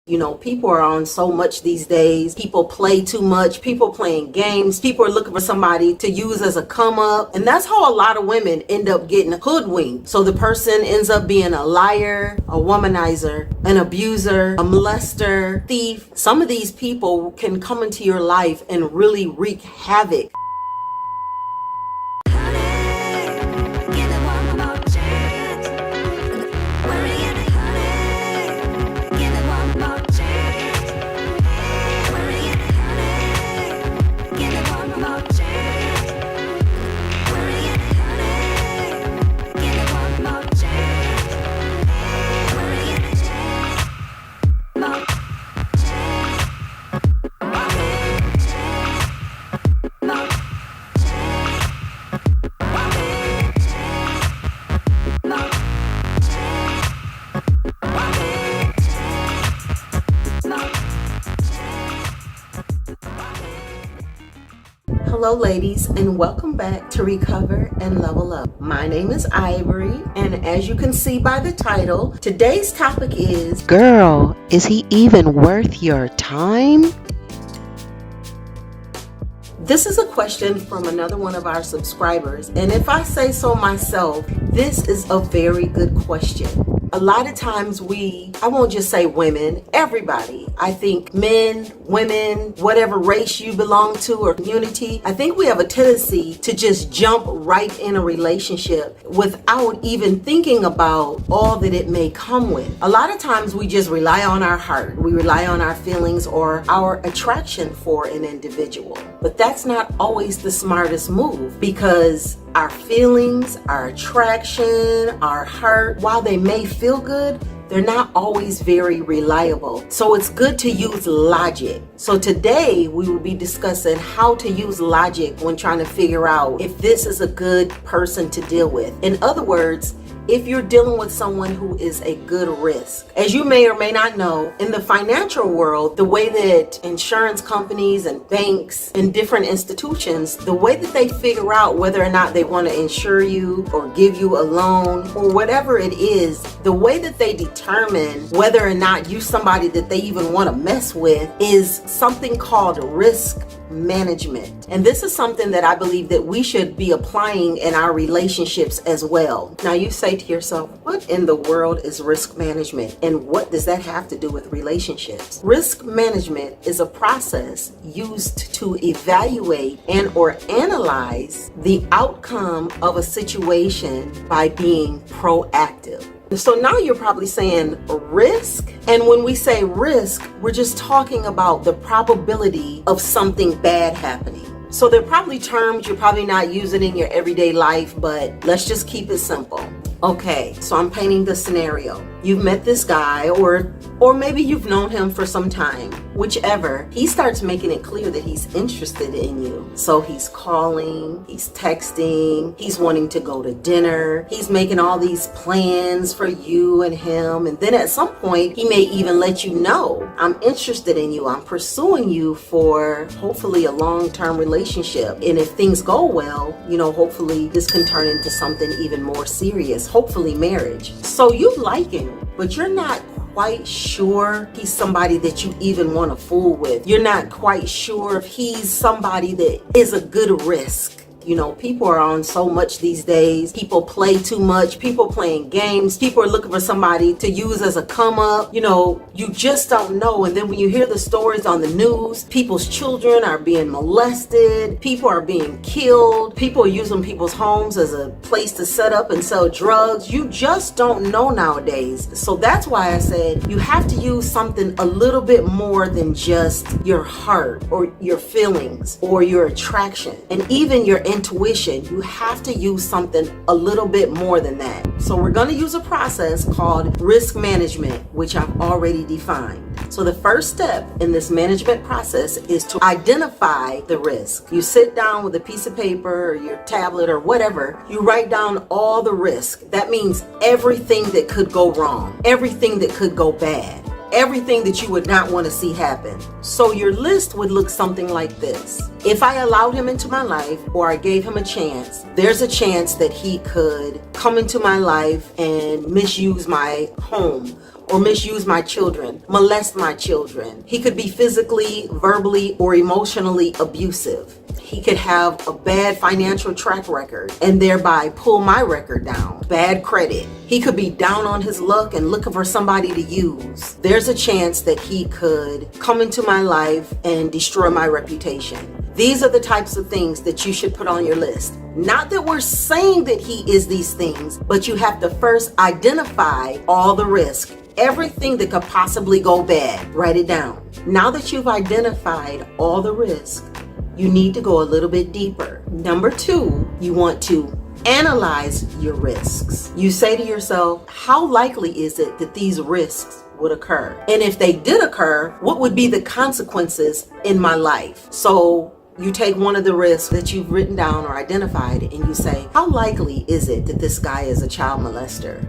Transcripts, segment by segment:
You know, people are on so much these days. People play too much. People playing games. People are looking for somebody to use as a come up. And that's how a lot of women end up getting hoodwinked. So the person ends up being a liar, a womanizer, an abuser, a molester, thief. Some of these people can come into your life and really wreak havoc. Hello ladies, and welcome back to Recover and Level Up. My name is Ivory, and as you can see by the title, today's topic is, girl, is he even worth your time? This is a question from another one of our subscribers, and if I say so myself, this is a very good question. A lot of times I won't just say women, everybody. I think men, women, whatever race you belong to or community, I think we have a tendency to just jump right in a relationship without even thinking about all that it may come with. A lot of times we just rely on our heart, we rely on our feelings or our attraction for an individual. But that's not always the smartest move, because our feelings, our attraction, our heart, while they may feel good, they're not always very reliable. So it's good to use logic. So today we will be discussing how to use logic when trying to figure out if this is a good person to deal with. In other words, if you're dealing with someone who is a good risk. As you may or may not know, in the financial world, the way that insurance companies and banks and different institutions, the way that they figure out whether or not they want to insure you or give you a loan or whatever it is, the way that they determine whether or not you're somebody that they even want to mess with is something called risk management. And this is something that I believe that we should be applying in our relationships as well. Now you say to yourself, what in the world is risk management, and what does that have to do with relationships? Risk management is a process used to evaluate and or analyze the outcome of a situation by being proactive. So now you're probably saying risk, and when we say risk, we're just talking about the probability of something bad happening. So they're probably terms you're probably not using in your everyday life, but let's just keep it simple. Okay, so I'm painting the scenario. You've met this guy, or maybe you've known him for some time. Whichever, he starts making it clear that he's interested in you. So he's calling, he's texting, he's wanting to go to dinner, he's making all these plans for you and him. And then at some point, he may even let you know, I'm interested in you, I'm pursuing you for hopefully a long-term relationship. And if things go well, you know, hopefully this can turn into something even more serious, hopefully marriage. So you like him, but you're not quite sure he's somebody that you even want to fool with. You're not quite sure if he's somebody that is a good risk. You know, people are on so much these days. People play too much. People playing games. People are looking for somebody to use as a come up. You know, you just don't know. And then when you hear the stories on the news, people's children are being molested. People are being killed. People are using people's homes as a place to set up and sell drugs. You just don't know nowadays. So that's why I said you have to use something a little bit more than just your heart or your feelings or your attraction and even your intuition. You have to use something a little bit more than that. So we're going to use a process called risk management, which I've already defined. So the first step in this management process is to identify the risk. You sit down with a piece of paper or your tablet or whatever, you write down all the risk. That means everything that could go wrong, everything that could go bad, everything that you would not want to see happen. So your list would look something like this. If I allowed him into my life, or I gave him a chance, there's a chance that he could come into my life and misuse my home, or misuse my children, molest my children. He could be physically, verbally, or emotionally abusive. He could have a bad financial track record and thereby pull my record down. Bad credit. He could be down on his luck and looking for somebody to use. There's a chance that he could come into my life and destroy my reputation. These are the types of things that you should put on your list. Not that we're saying that he is these things, but you have to first identify all the risk. Everything that could possibly go bad, write it down. Now that you've identified all the risk, you need to go a little bit deeper. Number 2, you want to analyze your risks. You say to yourself, how likely is it that these risks would occur? And if they did occur, what would be the consequences in my life? So you take one of the risks that you've written down or identified and you say, how likely is it that this guy is a child molester?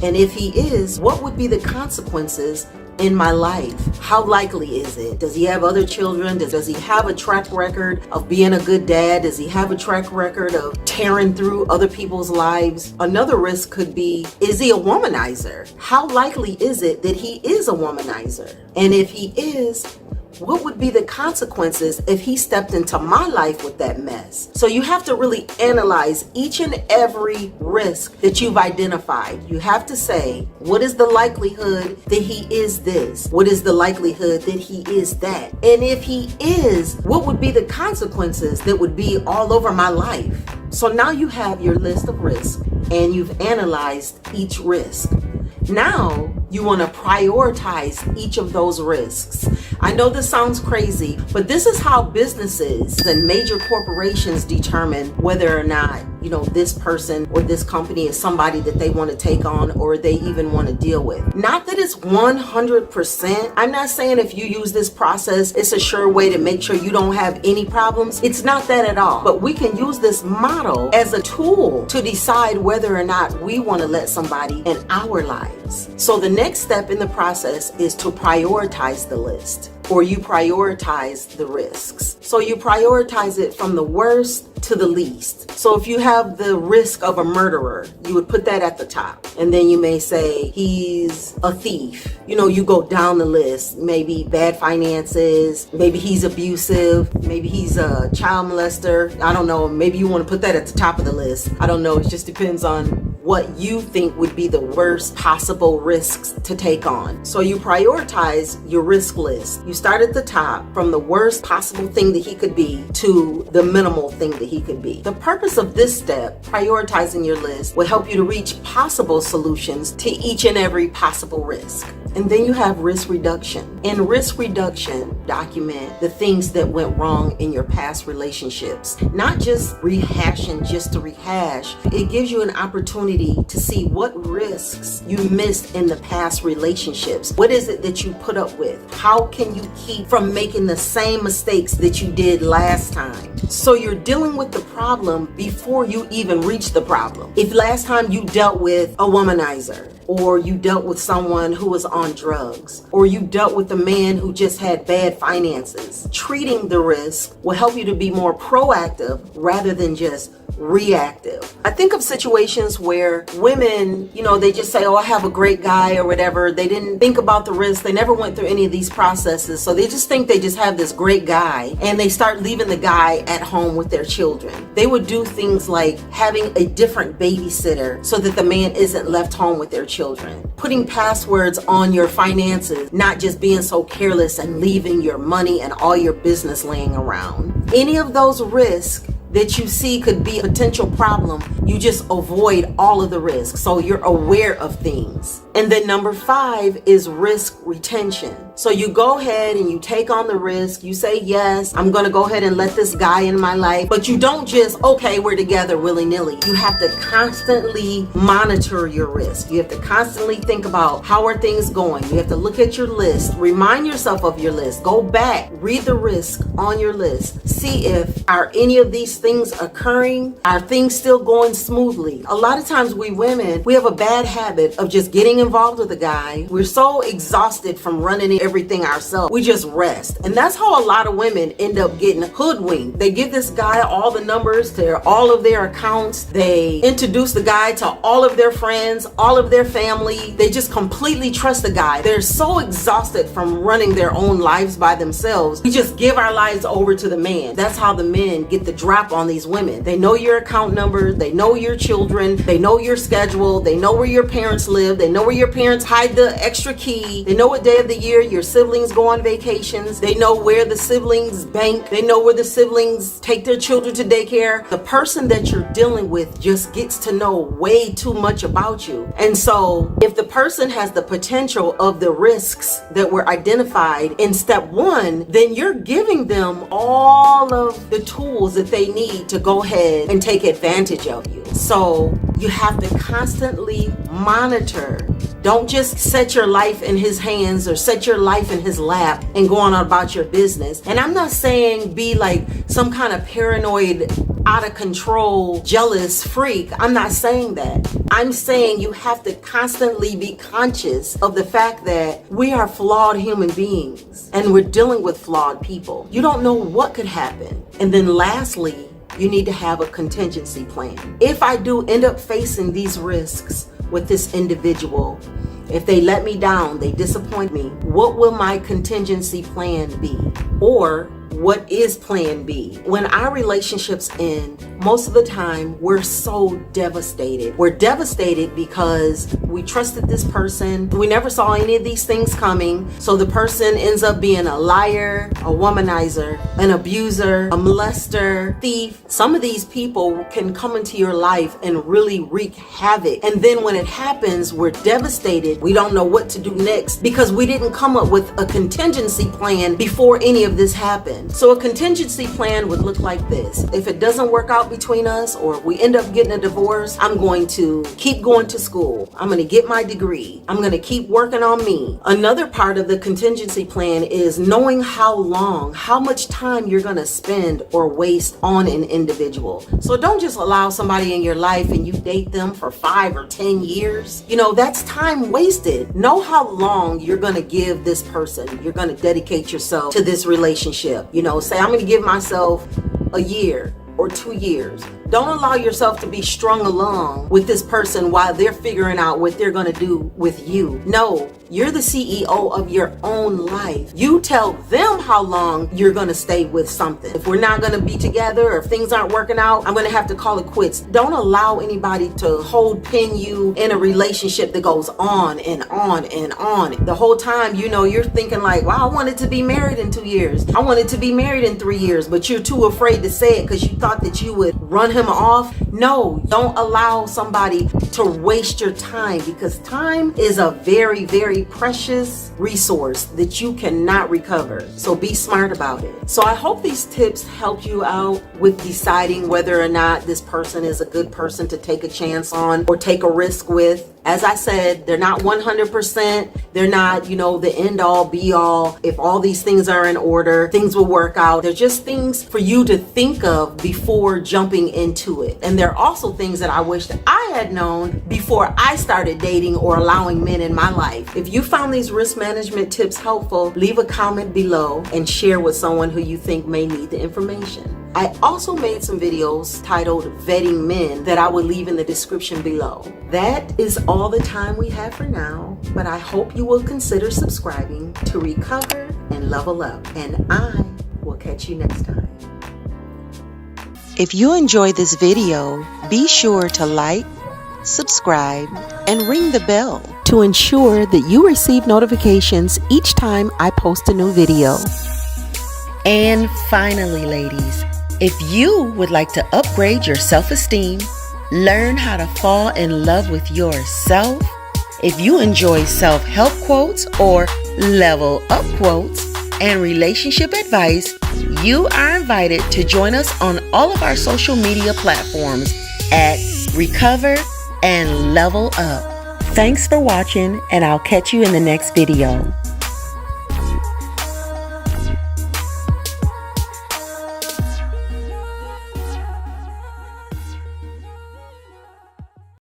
And if he is, what would be the consequences in my life? How likely is it? Does he have other children? Does he have a track record of being a good dad? Does he have a track record of tearing through other people's lives? Another risk could be, is he a womanizer? How likely is it that he is a womanizer? And if he is, what would be the consequences if he stepped into my life with that mess? So you have to really analyze each and every risk that you've identified. You have to say, what is the likelihood that he is this? What is the likelihood that he is that? And if he is, what would be the consequences that would be all over my life? So now you have your list of risks and you've analyzed each risk. Now you want to prioritize each of those risks. I know this sounds crazy, but this is how businesses and major corporations determine whether or not, this person or this company is somebody that they want to take on or they even want to deal with. Not that it's 100%. I'm not saying if you use this process, it's a sure way to make sure you don't have any problems. It's not that at all. But we can use this model as a tool to decide whether or not we want to let somebody in our lives. So the next step in the process is to prioritize the list, or you prioritize the risks. So you prioritize it from the worst to the least. So if you have the risk of a murderer, you would put that at the top. And then you may say he's a thief. You go down the list. Maybe bad finances, maybe he's abusive, maybe he's a child molester. I don't know. Maybe you want to put that at the top of the list. I don't know. It just depends on what you think would be the worst possible risks to take on. So you prioritize your risk list. You start at the top from the worst possible thing that he could be to the minimal thing that he could be. The purpose of this step, prioritizing your list, will help you to reach possible solutions to each and every possible risk. And then you have risk reduction. In risk reduction, document the things that went wrong in your past relationships. Not just rehashing just to rehash. It gives you an opportunity to see what risks you missed in the past relationships. What is it that you put up with? How can you keep from making the same mistakes that you did last time? So you're dealing with the problem before you even reach the problem. If last time you dealt with a womanizer, or you dealt with someone who was on drugs, or you dealt with a man who just had bad finances, treating the risk will help you to be more proactive rather than just reactive. I think of situations where women, they just say, oh, I have a great guy or whatever. They didn't think about the risk. They never went through any of these processes. So they just think they just have this great guy and they start leaving the guy at home with their children. They would do things like having a different babysitter so that the man isn't left home with their children. Putting passwords on your finances, not just being so careless and leaving your money and all your business laying around. Any of those risks that you see could be a potential problem, you just avoid all of the risks. So you're aware of things. And then number 5 is risk retention. So you go ahead and you take on the risk. You say, yes, I'm going to go ahead and let this guy in my life. But you don't just, okay, we're together willy-nilly. You have to constantly monitor your risk. You have to constantly think about how are things going. You have to look at your list. Remind yourself of your list. Go back, read the risk on your list. See if are any of these things occurring? Are things still going smoothly? A lot of times we women, we have a bad habit of just getting involved with a guy. We're so exhausted from running everything ourselves. We just rest. And that's how a lot of women end up getting hoodwinked. They give this guy all the numbers to all of their accounts. They introduce the guy to all of their friends, all of their family. They just completely trust the guy. They're so exhausted from running their own lives by themselves. We just give our lives over to the man. That's how the men get the drop on these women. They know your account number. They know your children. They know your schedule. They know where your parents live. They know where your parents hide the extra key. They know what day of the year your siblings go on vacations. They know where the siblings bank. They know where the siblings take their children to daycare. The person that you're dealing with just gets to know way too much about you. And so if the person has the potential of the risks that were identified in step one, then you're giving them all of the tools that they need to go ahead and take advantage of you. So you have to constantly monitor. Don't just set your life in his hands or set your life in his lap and go on about your business. And I'm not saying be like some kind of paranoid, out of control, jealous freak. I'm not saying that. I'm saying you have to constantly be conscious of the fact that we are flawed human beings and we're dealing with flawed people. You don't know what could happen. And then lastly, you need to have a contingency plan. If I do end up facing these risks with this individual, if they let me down, they disappoint me, what will my contingency plan be? Or what is plan B? When our relationships end, most of the time we're so devastated. We're devastated because we trusted this person. We never saw any of these things coming. So the person ends up being a liar, a womanizer, an abuser, a molester, thief. Some of these people can come into your life and really wreak havoc. And then when it happens, we're devastated. We don't know what to do next because we didn't come up with a contingency plan before any of this happened. So a contingency plan would look like this. If it doesn't work out between us or we end up getting a divorce, I'm going to keep going to school. I'm going to get my degree. I'm going to keep working on me. Another part of the contingency plan is knowing how long, how much time you're going to spend or waste on an individual. So don't just allow somebody in your life and you date them for 5 or 10 years. You know, that's time wasted. Know how long you're going to give this person. You're going to dedicate yourself to this relationship. You know, say I'm going to give myself a year or 2 years. Don't allow yourself to be strung along with this person while they're figuring out what they're going to do with you. No, you're the CEO of your own life. You tell them how long you're going to stay with something. If we're not going to be together or if things aren't working out, I'm going to have to call it quits. Don't allow anybody to pin you in a relationship that goes on and on and on. The whole time, you know, you're thinking like, wow, I wanted to be married in 2 years. I wanted to be married in 3 years, but you're too afraid to say it because you thought that you would run him off. No, don't allow somebody to waste your time because time is a very, very precious resource that you cannot recover. So be smart about it. So I hope these tips help you out with deciding whether or not this person is a good person to take a chance on or take a risk with. As I said, they're not 100%. They're not, you know, the end all be all. If all these things are in order, things will work out. They're just things for you to think of before jumping into it. And they're also things that I wish that I had known before I started dating or allowing men in my life. If you found these risk management tips helpful, leave a comment below and share with someone who you think may need the information. I also made some videos titled Vetting Men that I will leave in the description below. That is all the time we have for now, but I hope you will consider subscribing to Recover and Level Up, and I will catch you next time. If you enjoyed this video, be sure to like, subscribe, and ring the bell to ensure that you receive notifications each time I post a new video. And finally, ladies, if you would like to upgrade your self-esteem, learn how to fall in love with yourself, if you enjoy self-help quotes or level up quotes and relationship advice, you are invited to join us on all of our social media platforms at Recover and Level Up. Thanks for watching, and I'll catch you in the next video.